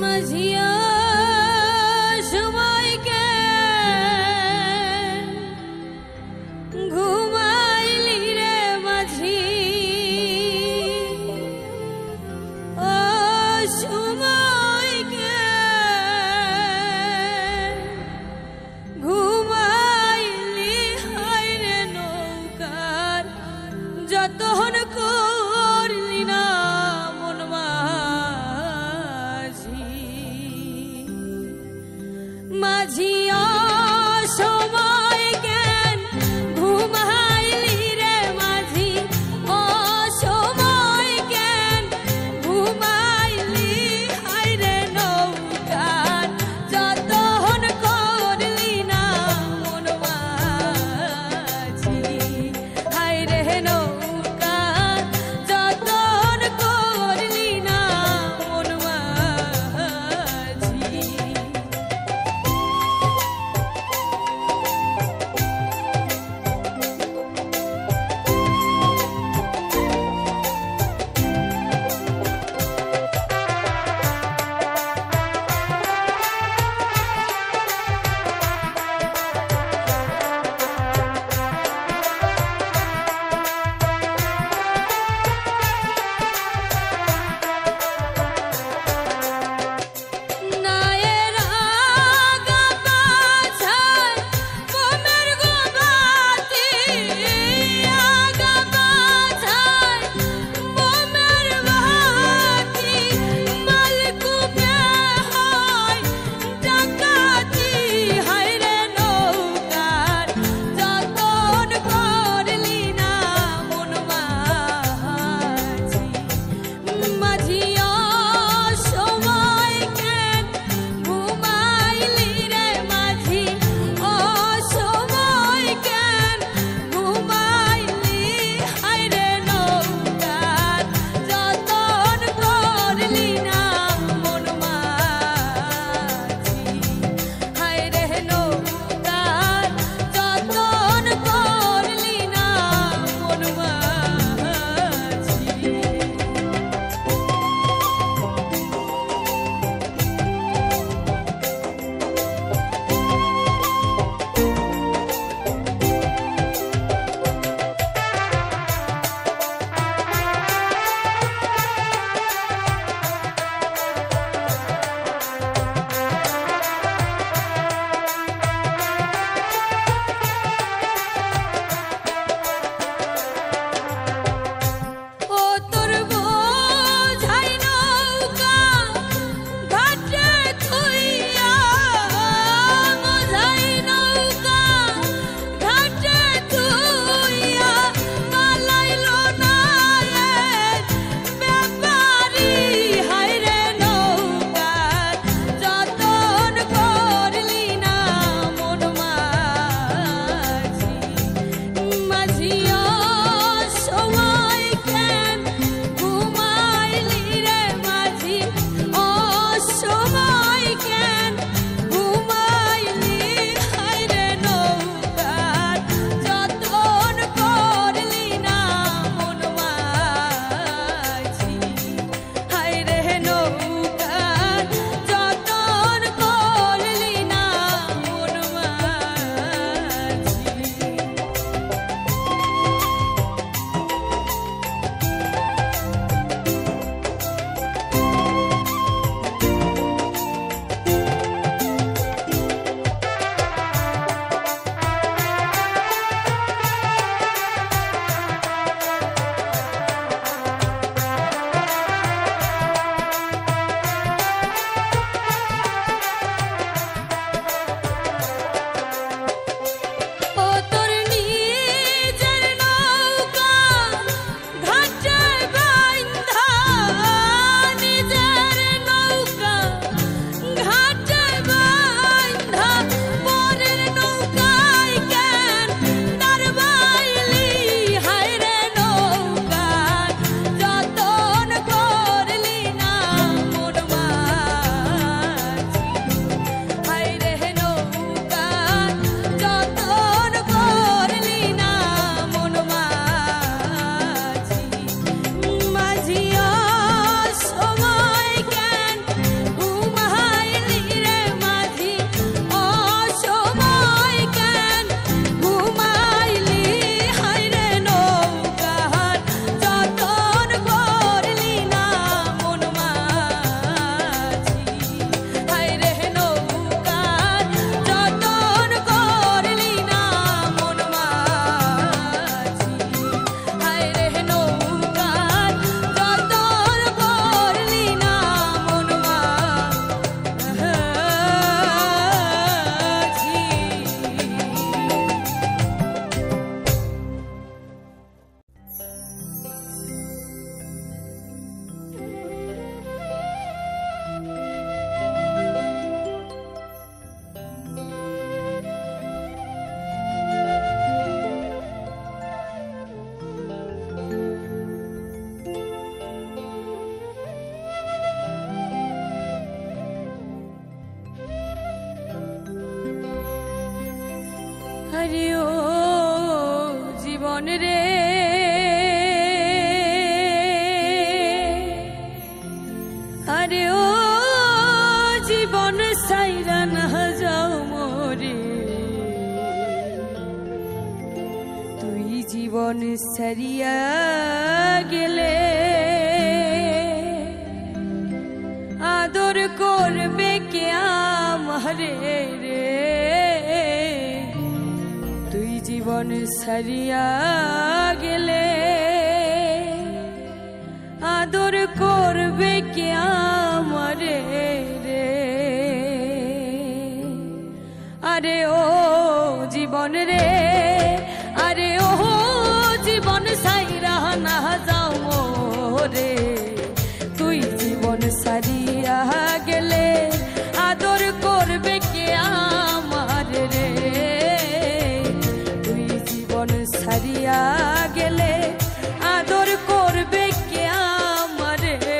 মাঝিয়া সবাইকে আরে ও জীবন রে, আরে ও জীবন সাইরা না যাও মোরে, তুই জীবন সারিয়া গেলে আদর করবে কে আমারে রে, তুই জীবন সারিয়া গেলে আদর করবে কে আমারে রে। আরে ও জীবন রে, আরে ও জীবন সাইরা না যাও মোরে, তুই জীবন সারিয়া গেলে আদর করবে কে আমারে রে, তুই জীবন সারিয়া গেলে আদর করবে কে আমারে রে।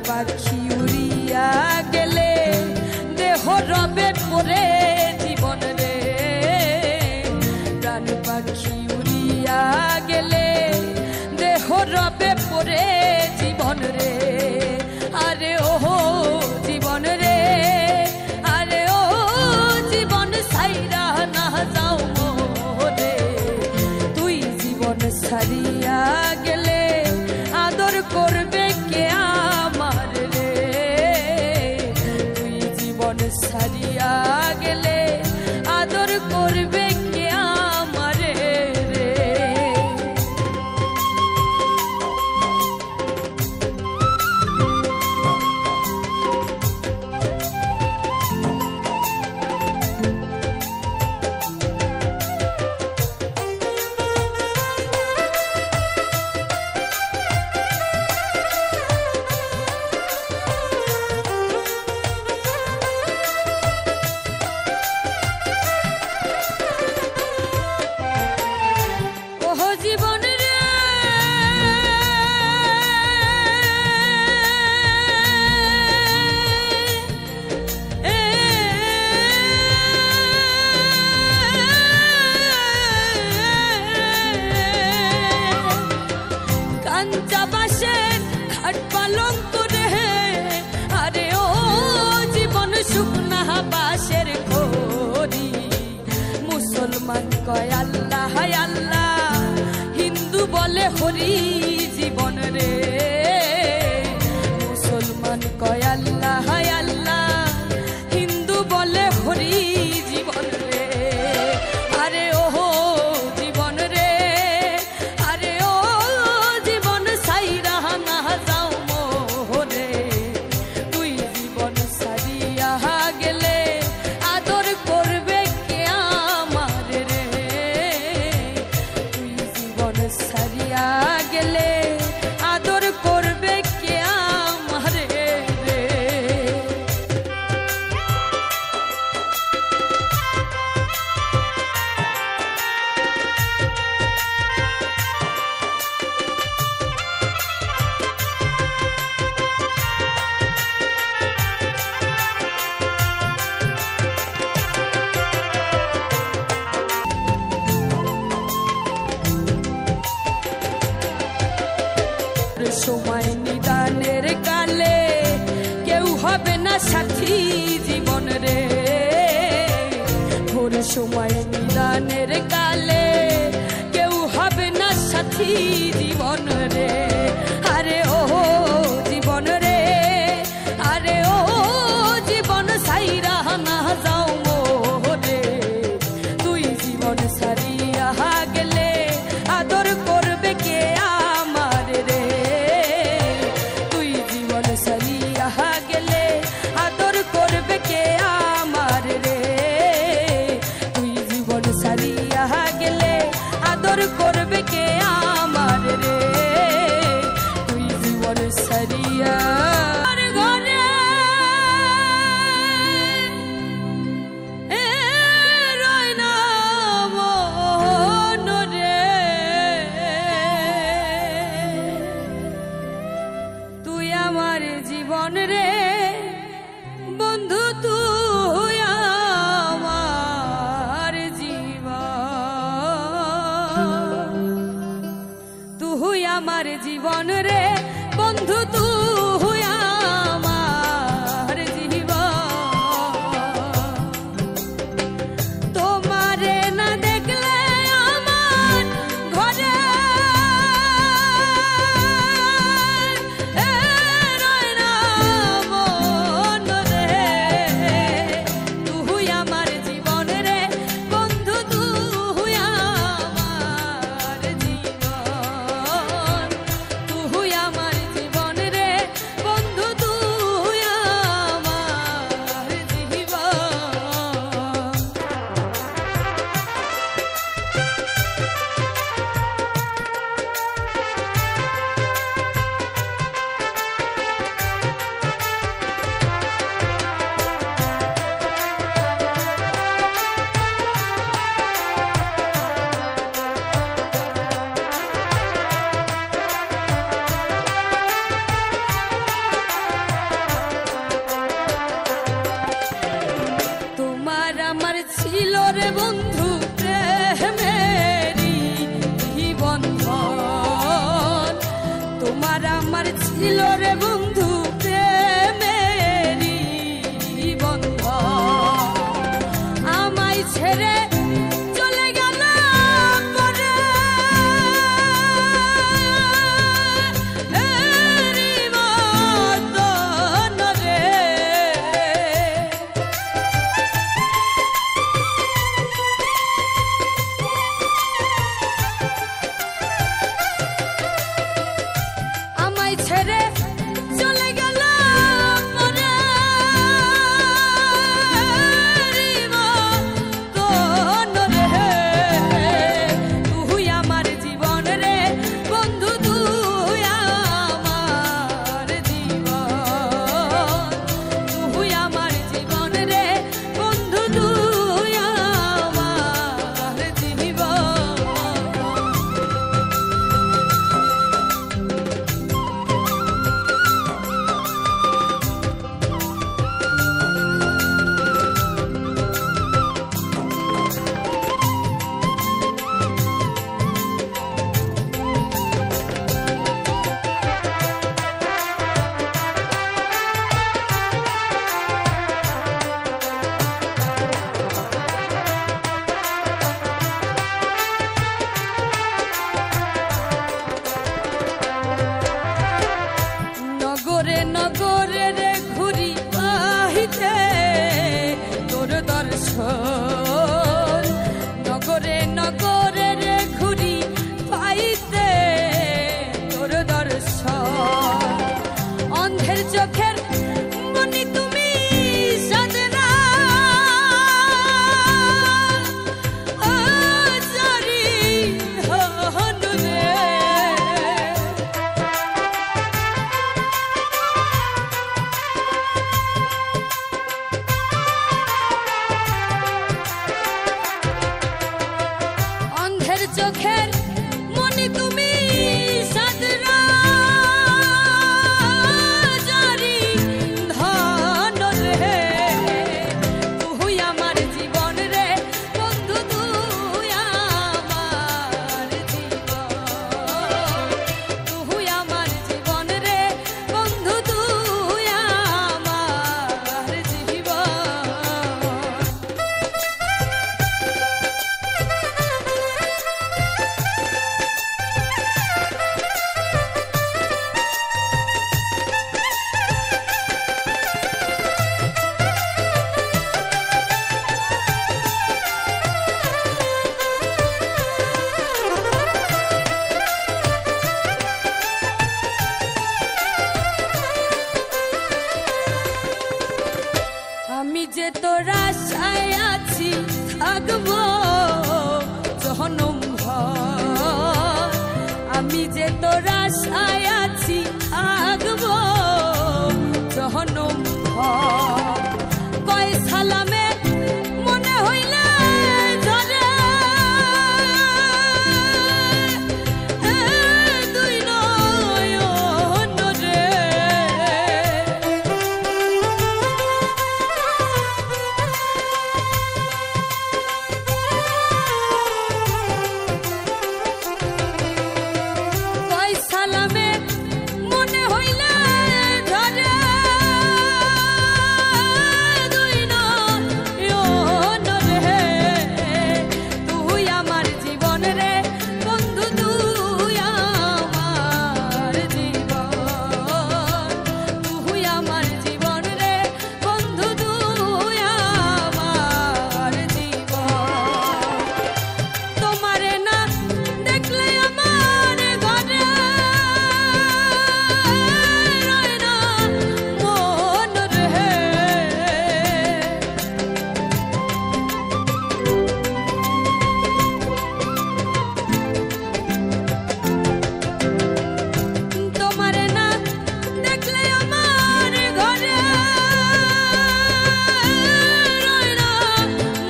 পাখি উড়িয়া গেলে দেহ রবে পরে জীবন রে, প্রাণ পাখি উড়িয়া গেলে দেহ রবে পরে জীবন রে। আরে ও জীবন রে, আরে ও জীবন সাইরা না যাও মোরে, তুই জীবন সারিয়া গেলে আদর করবে কে আমার রে, তুই জীবন সারিয়া গেলে আদর করবে কে আমার রে। মুসলমান কয় আল্লাহ আল্লাহ, হিন্দু বলে হরি জীবন রে, মুসলমান কয় আল্লাহ আল্লাহ, হিন্দু বলে হরি জীবন রে। আরে ও জীবন রে, আরে ও জীবন সাইরা না যাও মোরে, তুই জীবন সারিয়া গেলে আদর করবে কে আমার রে, তুই জীবন সারিয়া গেলে আদর করবে কে আমার রে। সময় নিদানের কালে কেউ হবে না সাথী জীবন সময় নিদানের কালে কেউ হবে না সাথী জীবন রে। আরে ও জীবন রে, আরে ও জীবন সাইরা না যাও মোরে। তুই জীবন সারিয়া গেলে আদর করবে কে আমার রে। তুই জীবন সারিয়া গেলে আদর করবে কে আমার রে। তুই জীবন সারিয়া গেলে আদর করবে কে আমার রে। তুই জীবন সারিয়া ঘরে রয় না মন রে। তুই আমার জীবন রে বন্ধু, তুই আমার জীবন। তুই আমার জীবন রে বন্ধু, তুই আমার জীবন। তোমারে না দেখলে আমার ঘরে রয় না মন রে। তুই আমার জীবন রে বন্ধু, তুই আমার জীবন। তুই আমার জীবন রে বন্ধু, তুই আমার জীবন। তোমার আমার ছিল রে বন্ধু প্রেমেরই বন্ধন। তোমার আমার ছিল রে বন্ধু প্রেমেরই বন্ধন। আমায় ছেড়ে চলে গেল পরে মতন রে। আমায় ছেড়ে চলে যে তোর আশায় আছি থাকবো জনম ভর, আমি যে তোর আশায় আছি থাকবো জনম ভর। কয় সালামে মনে হইলে ধরে দুই নয়ন রে, কয় সালামে মনে হইলে ধরে দুই নয়ন রে। তুই আমার জীবন রে বন্ধু, তুই আমার জীবন, তুই আমার জীবন রে বন্ধু, তুই আমার জীবন। তোমারে না দেখলে আমার ঘরে রয় না মন রে, তোমারে না দেখলে আমার ঘরে রয় না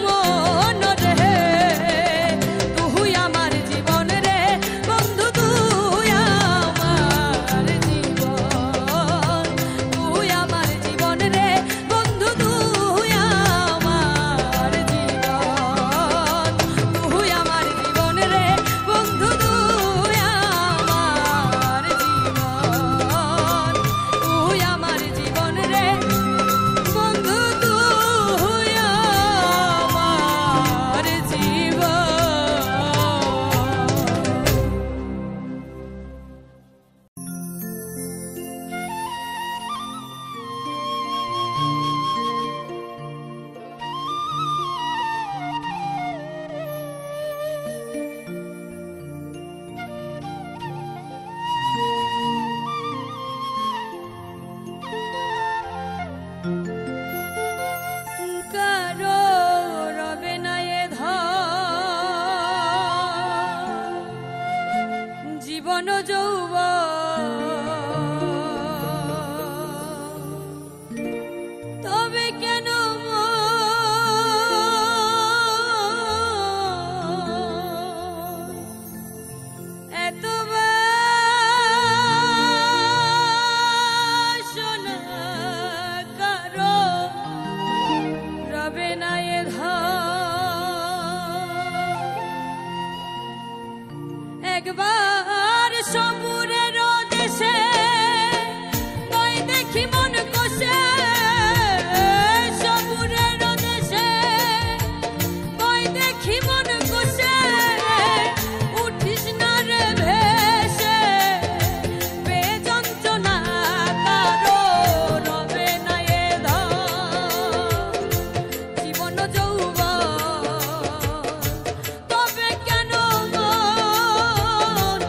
মন রে। তুই আমার জীবন রে বন্ধু, তুই আমার জীবন, তুই আমার জীবন রে বন্ধু, তুই আমার জীবন, তুই আমার জীবন রে বন্ধু, তুই আমার জীবন, তুই আমার জীবন রে বন্ধু, তুই আমার জীবন। কারো রবে না এ ধন, জীবন যৌবন, তবে কেন এত বাসনা, কারো রবে না এ ধন। একবার সমুরের দেশে কই দেখি মন কষে, সমুরের দেশে কই দেখি মন কষে, উঠিস না রে ভেসে বেযন্ত্রণা, কারো রবে না এ ধন, জীবন যৌবন, তবে কেন মন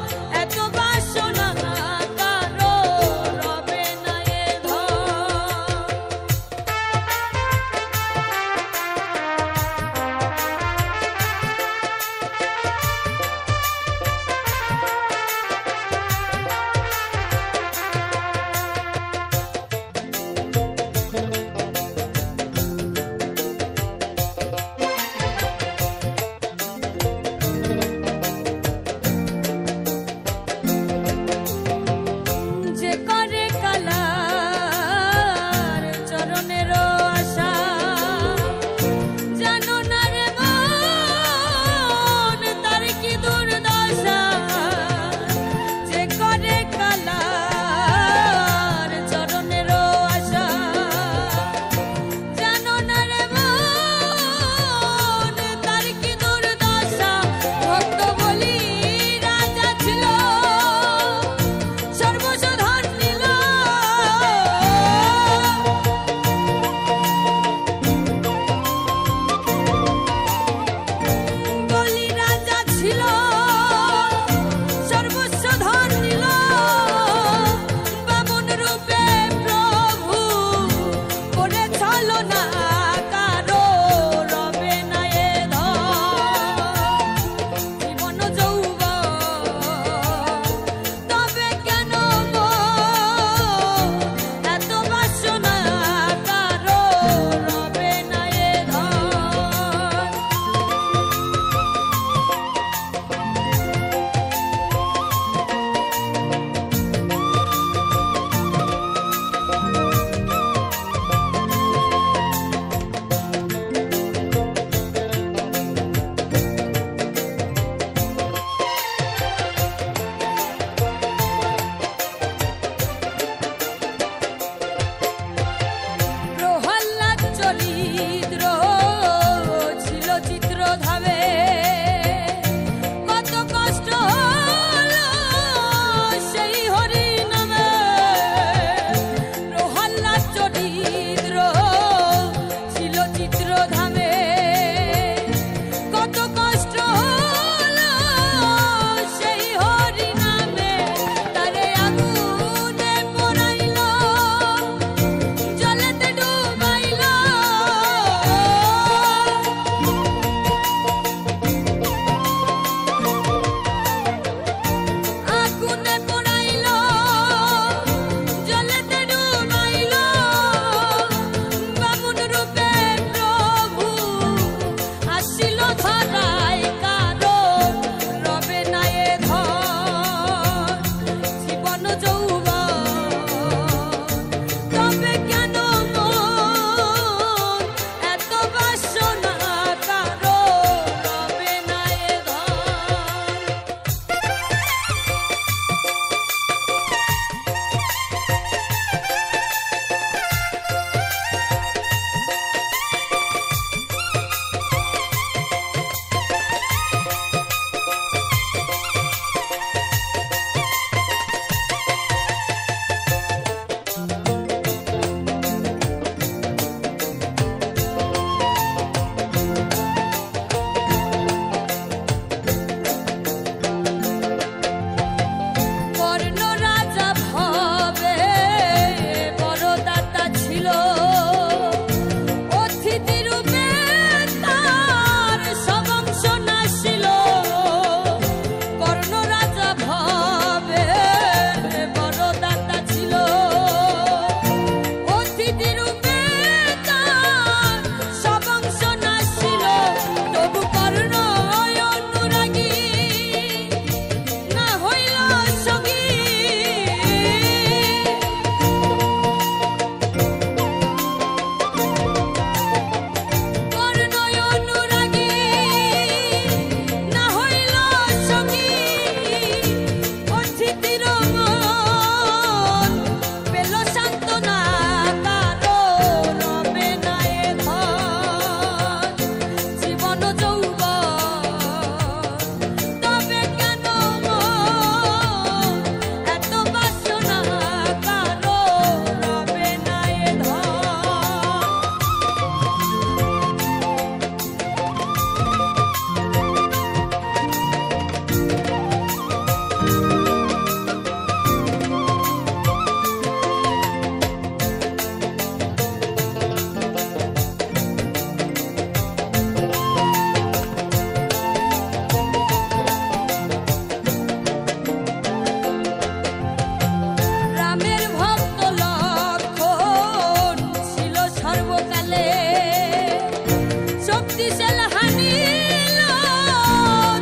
শক্তিশাল হানিল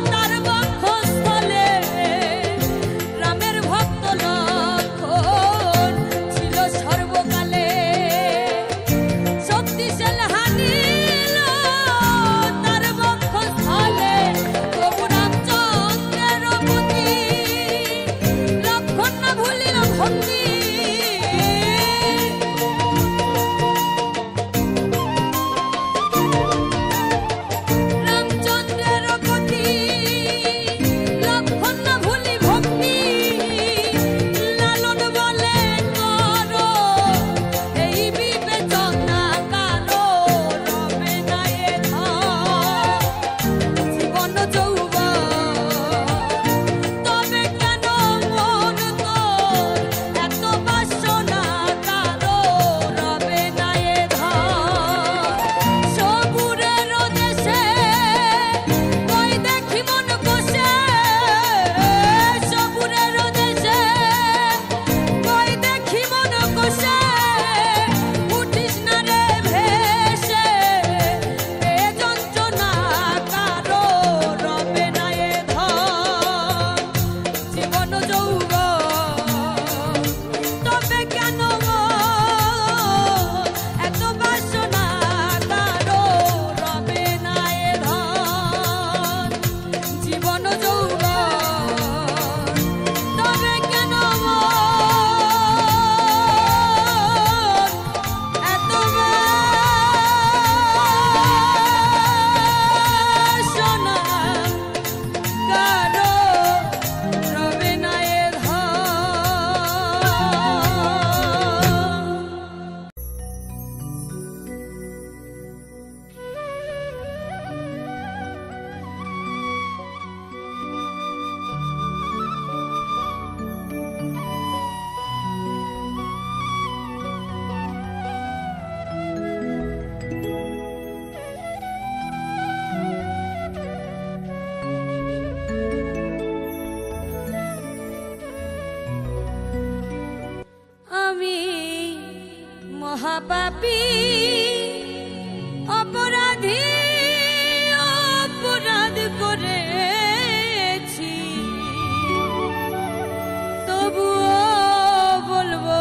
তার বক্ষস্থলে রামের ভক্ত লক্ষণ ছিল সর্বকালে শক্তিশাল হানিল তার বক্ষস্থলে প্রভু রামচন্দ্রের প্রতি লক্ষণ না ভুলিল ভক্তি মহাপাপী অপরাধী অপরাধ করেছি তবুও বলবো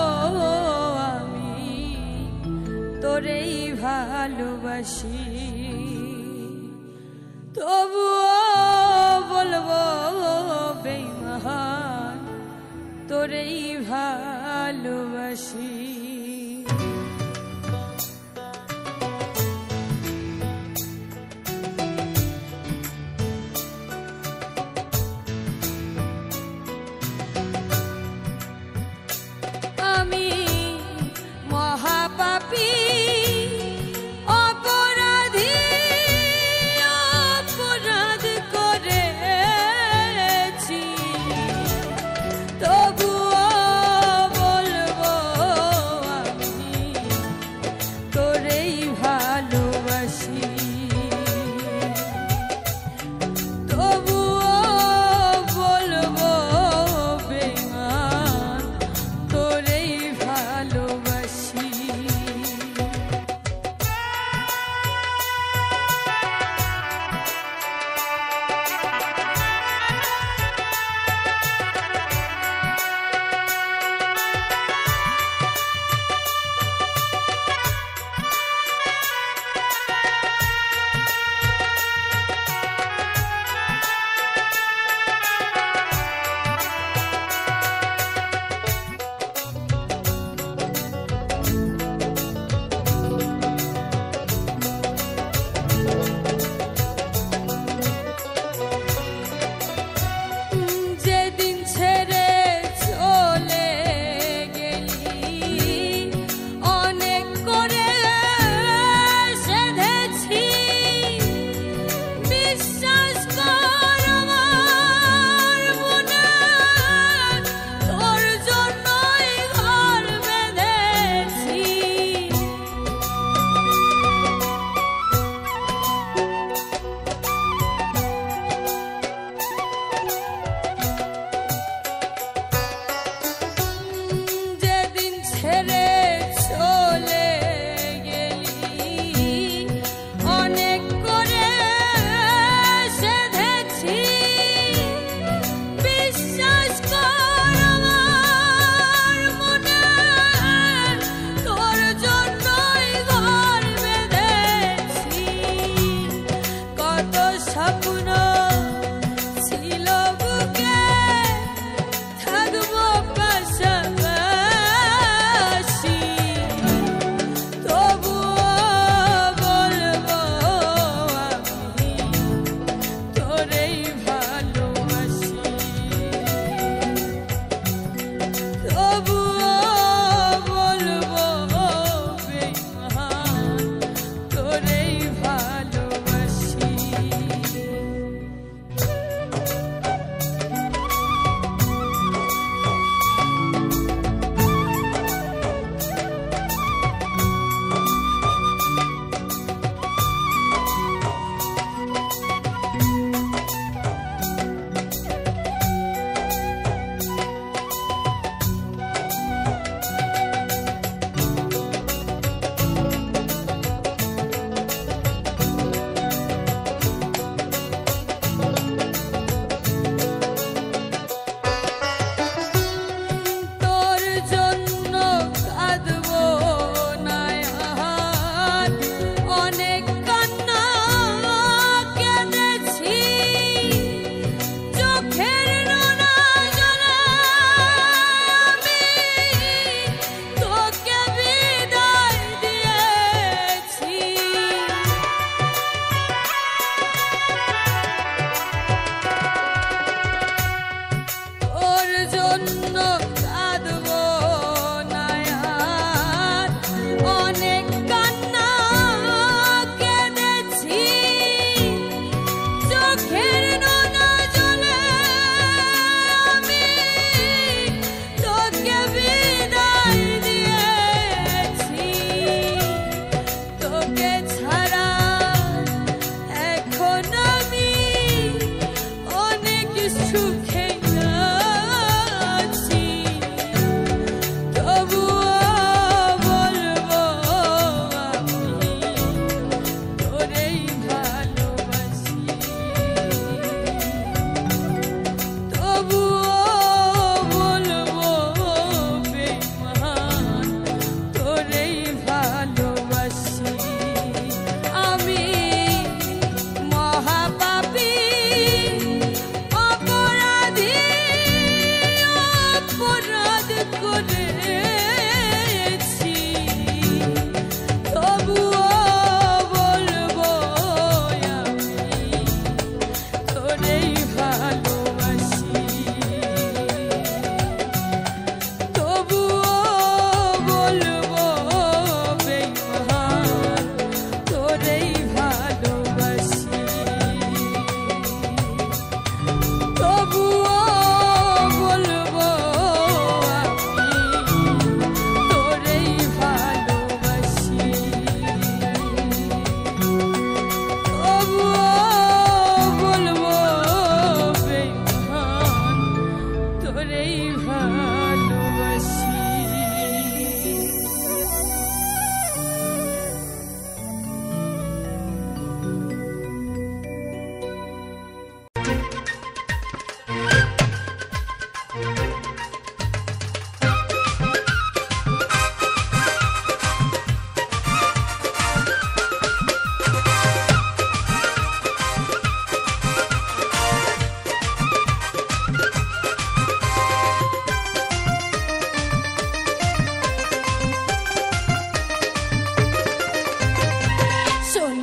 আমি তোরেই ভালোবাসি তবুও বলবো বেঈমান তোরেই ভালোবাসি তবুও বলবো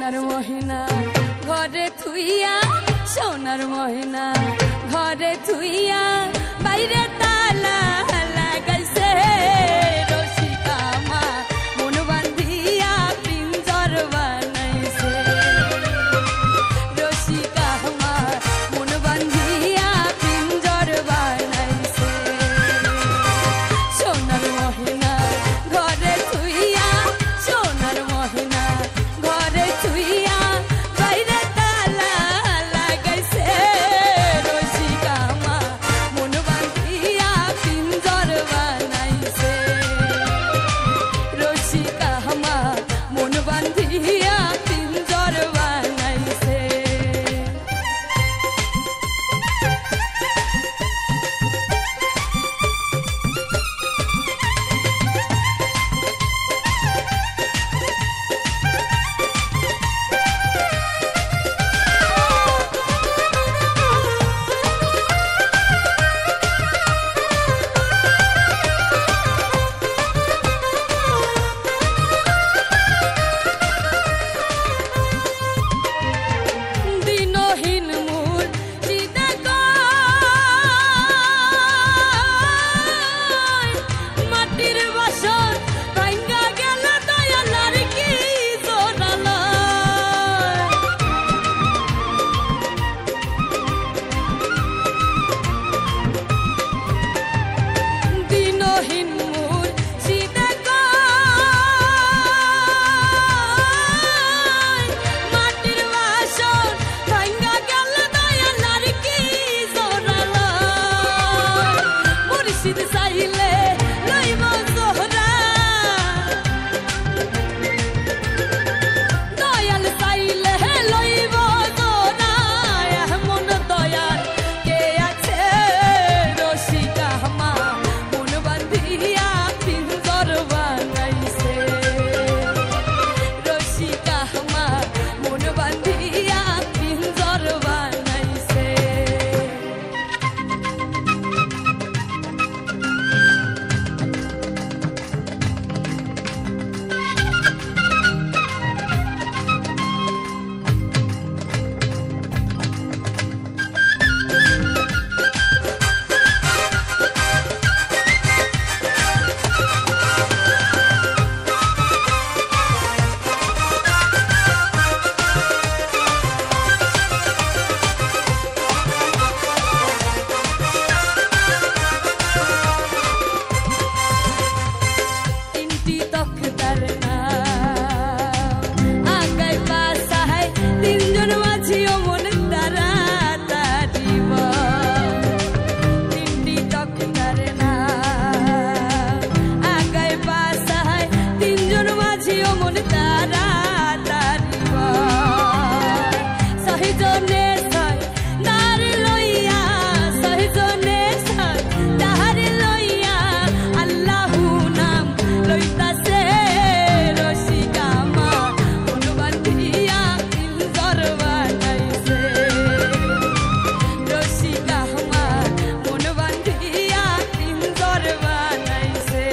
সোনার মহিনা ঘরে থুইয়া, সোনার মহিনা ঘরে থুইয়া, বাইরে তালা লাগাইছে রসিকা আমার মন বান্ধিয়া পিঞ্জর বানাইছে, রসিকা আমার মন বান্ধিয়া পিঞ্জর বানাইছে। সোনার মহিনা ঘরে থুইয়া, সোনার মহিনা ঘরে থুইয়া, বাইরে তালা লাগাইছে রসিকা আমার মন বান্ধিয়া পিঞ্জর বানাইছে, রসিকা আমার মন বান্ধিয়া পিঞ্জর বানাইছে। দিনহীন মূল চিতা কয়, মাটির বাসন ভাঙ্গা গেল দয়ালার কি জোরালয়। দিনহীন মূল চিতা কয়, মাটির বাসন ভাঙ্গা গেল দয়ালার কি জোরালয়। মুর্শিদ চাইলে লইব জোহরা, দয়াল চাইলে লইব জোহরা, এমন দয়াল কে আছে রসিকা আমার মন বান্ধিয়া পিঞ্জর বানাইছে, রসিকা আমার মন বান্ধিয়া পিঞ্জর বানাইছে। তিনটি তখতার নাম আগায় বাসায়, তিনজন মাঝি ও মন তারা তারিব। তিনটি তখতার নাম আগায় বাসায়, তিনজন মাঝি ও মন তারা তারিব। সহিজনে সয় তার লইয়া, সহিজনে সয় তার লইয়া, আল্লাহু নাম লইতাছে রসিকা আমার মন বান্ধিয়া পিঞ্জর বানাইছে, রসিকা আমার মন বান্ধিয়া পিঞ্জর বানাইছে।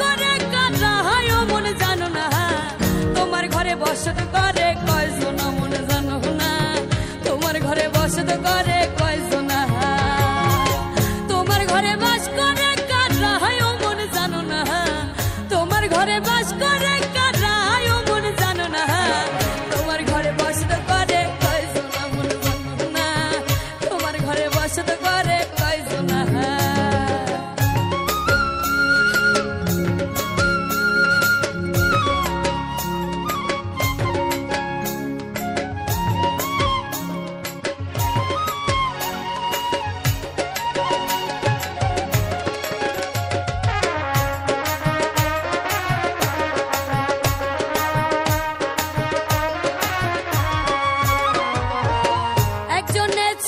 করে কারা হয় ও মন জানো না, তোমার ঘরে বসত করে কয়জন মন জানো না, তোমার ঘরে বসত করে কয়জন, তোমার ঘরে বাস করে কারা হয় ও মন জানো না, তোমার ঘরে বাস করে কারা হয় ও মন জানো না, তোমার ঘরে বসত করে কয়জন মন জানো না, তোমার ঘরে বসত করে কয়জন।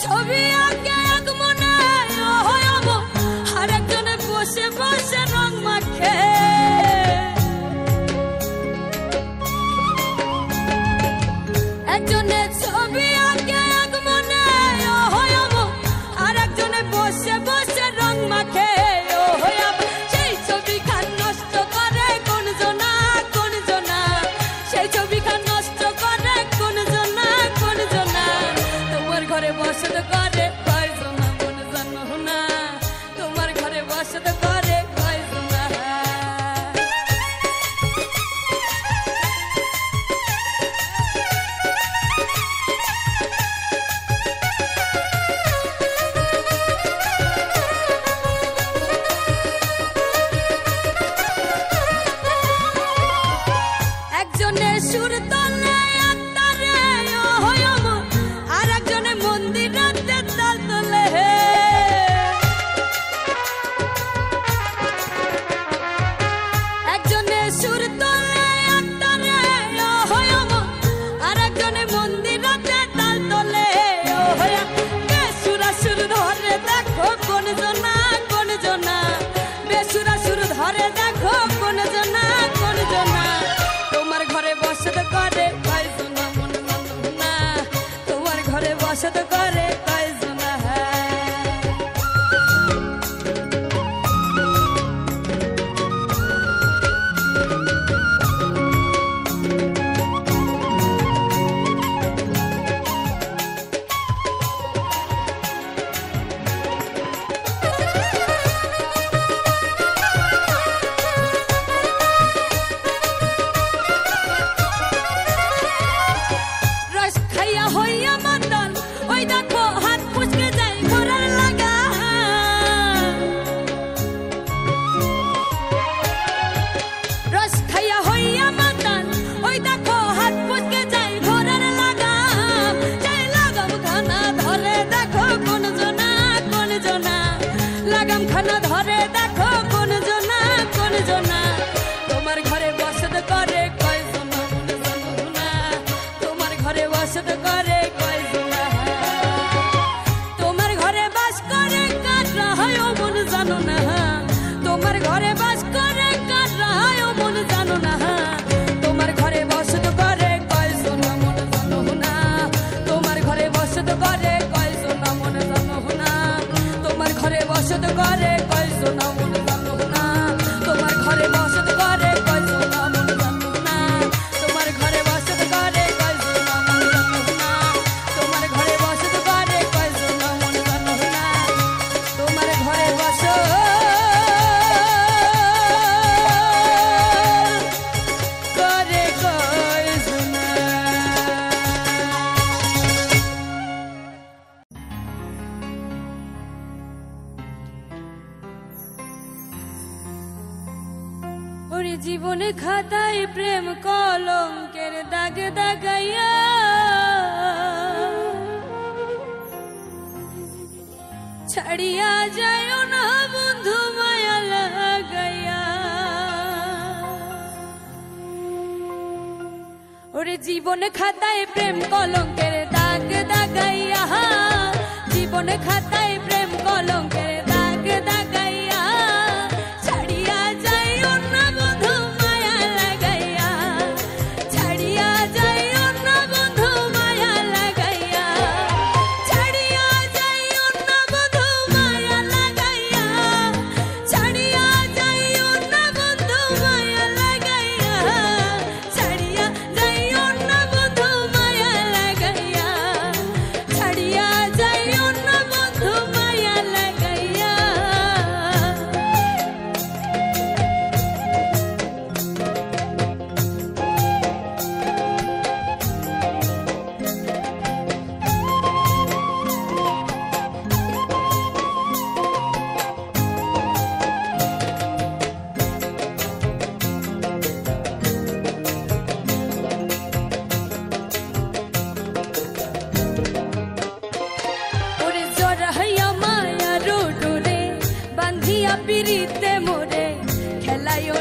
ছবি আঁকে এক মনে আর একজনে বসে বসে রং মাখে, একজনে ছবি আঁকে এক মনে আর একজনে বসে বসে রং মাখে, সেই ছবি খান নষ্ট করে কোন জনা কোন জনা, সেই ছবি খান নষ্ট করে কোন জনা কোন জনা, তোমার ঘরে বসত করে কয়জন মন জানো না, তোমার ঘরে বসত করে কয়জন। একজনে সুর তলে আত্মারে আর একজনে মন্দিরাতে তাল তোলে, একজনে সুর তলে আত্মারে আর একজনে মন্দিরাতে তাল তোলে, বেসুরা সুর ধরে দেখো কোন জনা কোন জনা, বেসুরা সুর ধরে দেখো কোন জনা কোন জনা, তোমার ঘরে বসত করে কয়জন মন জানো না, তোমার ঘরে বসত করে কয়জন। রস খাইয়া হইয়া মাতাল ওই দেখো হাত পুচকে যায় ঘোরার লাগা, রস খাইয়া হইয়া মাতাল ওই দেখো হাত পুচকে যায় ঘোরার লাগা, যাই লাগাম খানা ধরে দেখো কোন জনা কোন জনা, লাগাম খানা ধরে দেখো কোন জনা কোন জনা, তোমার ঘরে বসত করে কয়জন মন জানো না, তোমার ঘরে বসত করে কয়জন, তোমার ঘরে বাস করে কারা হয় ও মন জানো না, তোমার ঘরে বাস করে কারা হয় ও মন জানো না, তোমার ঘরে বসত করে কয়জন মন জানো না, তোমার ঘরে বসত করে কয়জন মন জানো না, তোমার ঘরে বসত করে কয়জন মন জানো না, তোমার ঘরে বসত করে কয়জন মন জানো না, তোমার ঘরে বসত করে কয়জন মন জানো না, তোমার ঘরে বসত করে কয়জন মন জানো না, তোমার ঘরে বসত করে কয়জন। ওরে জীবন খাতায় প্রেম কলঙ্কের দাগ দাগাইয়া, ছাড়িয়া যায় না বন্ধু মায়া লাগাইয়া, ওরে জীবন খাতায় প্রেম কলঙ্কের দাগ দাগাইয়া, জীবন খাতায় প্রেম কলঙ্কের দাগ দাগাইয়া, ছাড়িয়া যায় না বন্ধু মায়া লাগাইয়া, ছাড়িয়া যায় না বন্ধু মায়া লাগাইয়া, ছাড়িয়া যায় না বন্ধু মায়া লাগাইয়া, ছাড়িয়া যায় না বন্ধু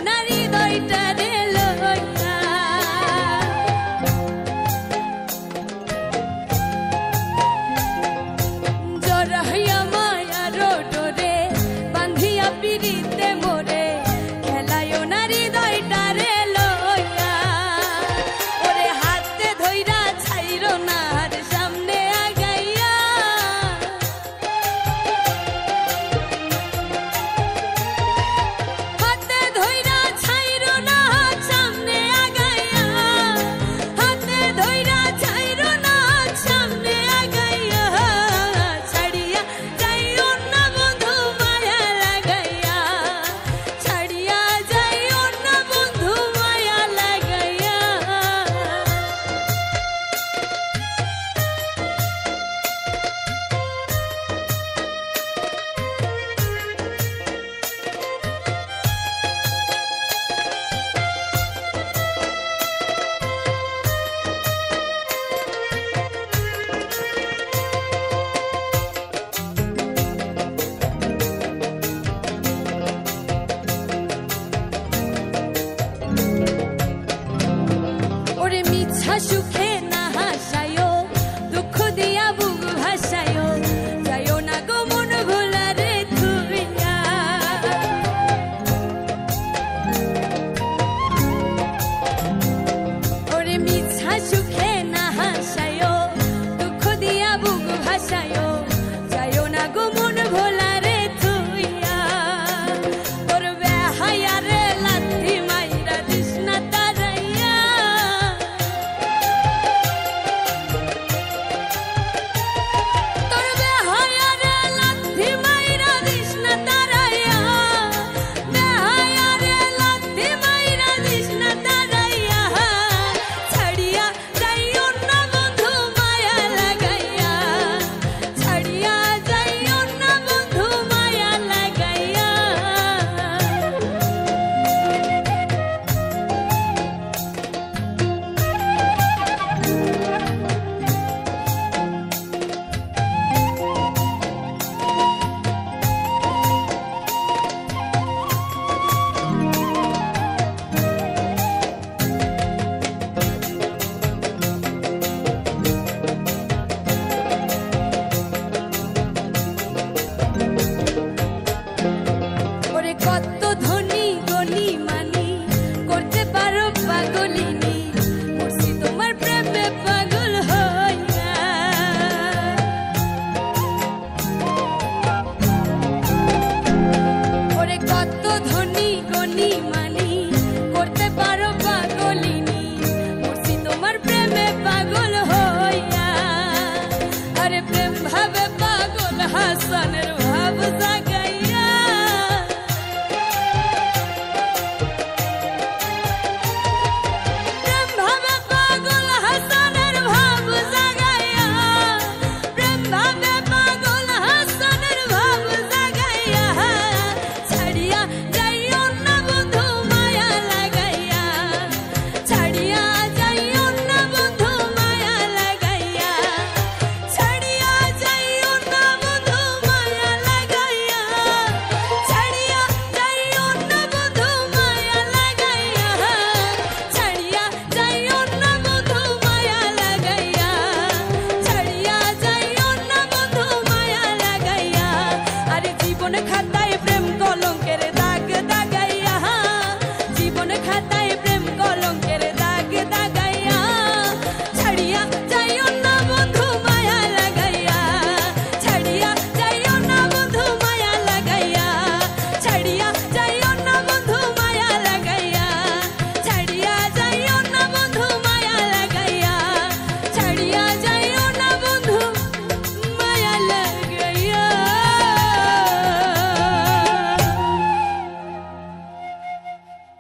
না হৃদয়টা রে লইয়া জড়াইয়া মায়ার ডোরে বান্ধিয়া পিরিতে মোরে খেলায়ও না হৃদয়টা রে লইয়া ওরে হাতে ধইরা ছাইরো না আর সামনে আগাইয়া হাতে ধইরা ছাইরো না সামনে আগাইয়া হাতে ধইরা ছাইরো না সামনে আগাইয়া ছাড়িয়া যাইও না বন্ধু মায়া লাগাইয়া ছাড়িয়া যাইও না বন্ধু মায়া লাগাইয়া ওরে মিছা সুখে